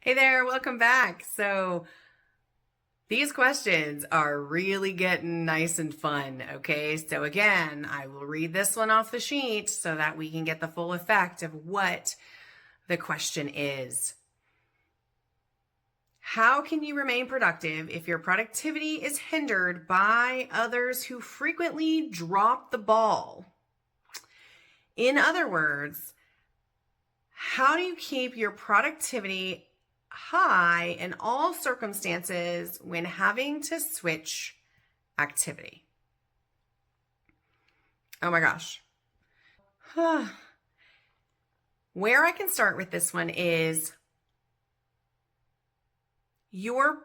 Hey there, welcome back. So these questions are really getting nice and fun, okay? So again, I will read this one off the sheet so that we can get the full effect of what the question is. How can you remain productive if your productivity is hindered by others who frequently drop the ball? In other words, how do you keep your productivity high in all circumstances when having to switch activity? Oh my gosh. Where I can start with this one is your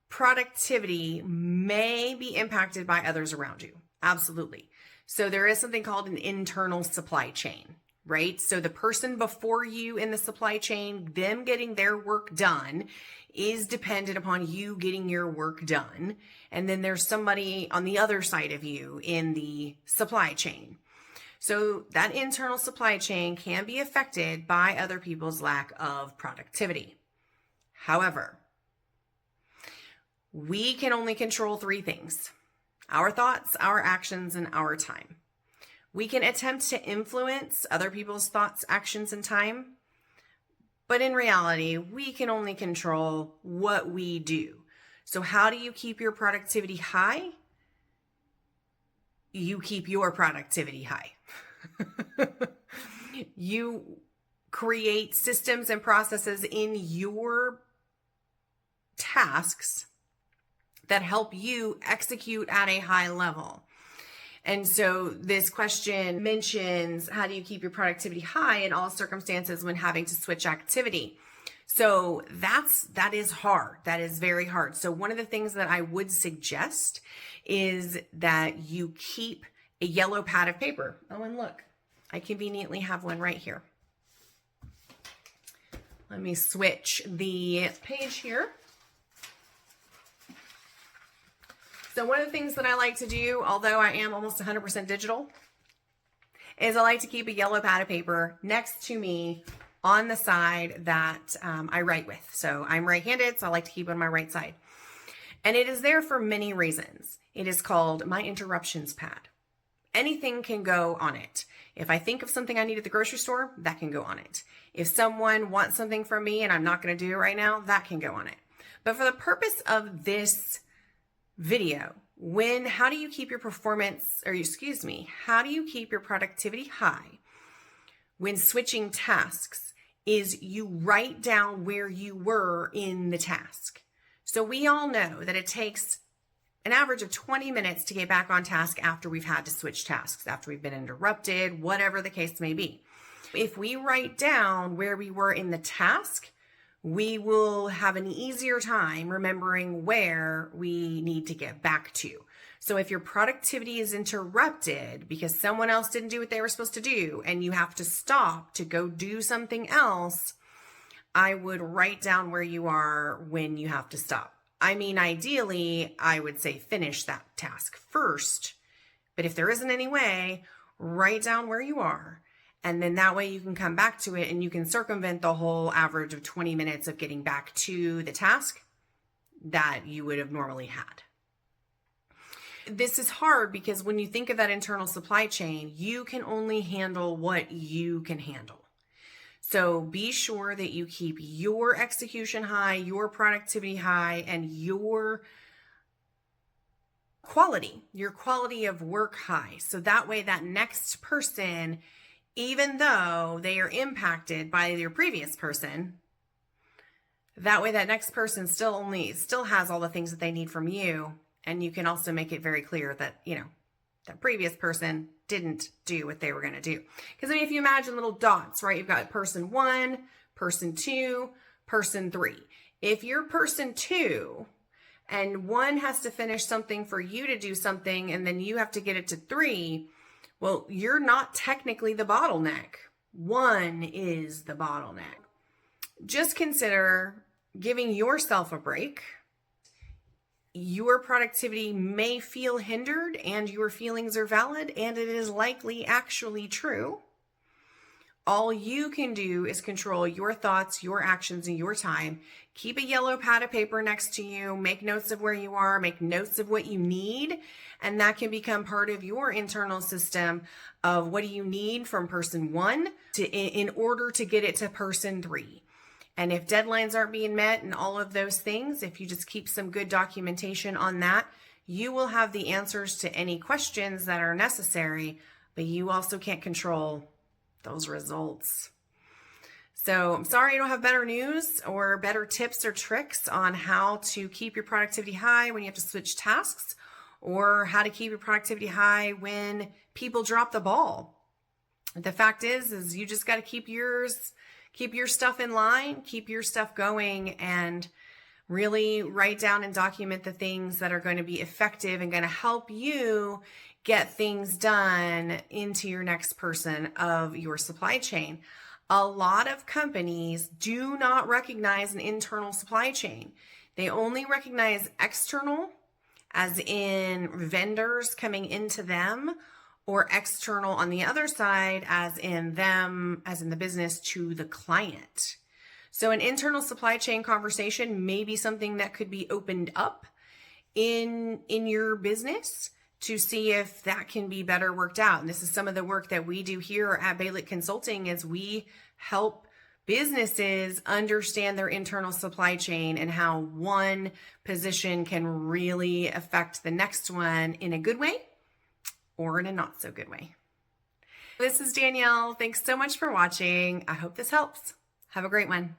productivity may be impacted by others around you. Absolutely. So there is something called an internal supply chain, right? So the person before you in the supply chain, them getting their work done is dependent upon you getting your work done. And then there's somebody on the other side of you in the supply chain. So that internal supply chain can be affected by other people's lack of productivity. However, we can only control three things: our thoughts, our actions, and our time. We can attempt to influence other people's thoughts, actions, and time, but in reality, we can only control what we do. So how do you keep your productivity high? You keep your productivity high. You create systems and processes in your tasks that help you execute at a high level. And so this question mentions, how do you keep your productivity high in all circumstances when having to switch activity? So that is hard. That is very hard. So one of the things that I would suggest is that you keep a yellow pad of paper. Oh, and look, I conveniently have one right here. Let me switch the page here. So one of the things that I like to do, although I am almost 100% digital, is I like to keep a yellow pad of paper next to me on the side that I write with. So I'm right-handed, so I like to keep it on my right side. And it is there for many reasons. It is called my interruptions pad. Anything can go on it. If I think of something I need at the grocery store, that can go on it. If someone wants something from me and I'm not going to do it right now, that can go on it. But for the purpose of this video, how do you keep your how do you keep your productivity high when switching tasks, is you write down where you were in the task. So we all know that it takes an average of 20 minutes to get back on task after we've had to switch tasks, after we've been interrupted, whatever the case may be. If we write down where we were in the task, we will have an easier time remembering where we need to get back to. So if your productivity is interrupted because someone else didn't do what they were supposed to do and you have to stop to go do something else, I would write down where you are when you have to stop. I mean, ideally, I would say finish that task first. But if there isn't any way, write down where you are. And then that way you can come back to it and you can circumvent the whole average of 20 minutes of getting back to the task that you would have normally had. This is hard because when you think of that internal supply chain, you can only handle what you can handle. So be sure that you keep your execution high, your productivity high, and your quality of work high. So that way that next person, even though they are impacted by your previous person, that way that next person still has all the things that they need from you. And you can also make it very clear that, that previous person didn't do what they were going to do. Because if you imagine little dots, right? You've got person 1, person 2, person 3. If you're person 2 and 1 has to finish something for you to do something, and then you have to get it to 3, well, you're not technically the bottleneck. 1 is the bottleneck. Just consider giving yourself a break. Your productivity may feel hindered and your feelings are valid, and it is likely actually true. All you can do is control your thoughts, your actions, and your time. Keep a yellow pad of paper next to you. Make notes of where you are. Make notes of what you need. And that can become part of your internal system of what do you need from person 1 in order to get it to person 3. And if deadlines aren't being met and all of those things, if you just keep some good documentation on that, you will have the answers to any questions that are necessary, but you also can't control those results. So I'm sorry I don't have better news or better tips or tricks on how to keep your productivity high when you have to switch tasks, or how to keep your productivity high when people drop the ball. The fact is you just got to keep your stuff in line, keep your stuff going, and really write down and document the things that are going to be effective and going to help you get things done into your next person of your supply chain. A lot of companies do not recognize an internal supply chain. They only recognize external, as in vendors coming into them, or external on the other side, as in them, as in the business to the client. So an internal supply chain conversation may be something that could be opened up in your business to see if that can be better worked out. And this is some of the work that we do here at Baily Consulting, is we help businesses understand their internal supply chain and how one position can really affect the next one in a good way or in a not so good way. This is Danielle. Thanks so much for watching. I hope this helps. Have a great one.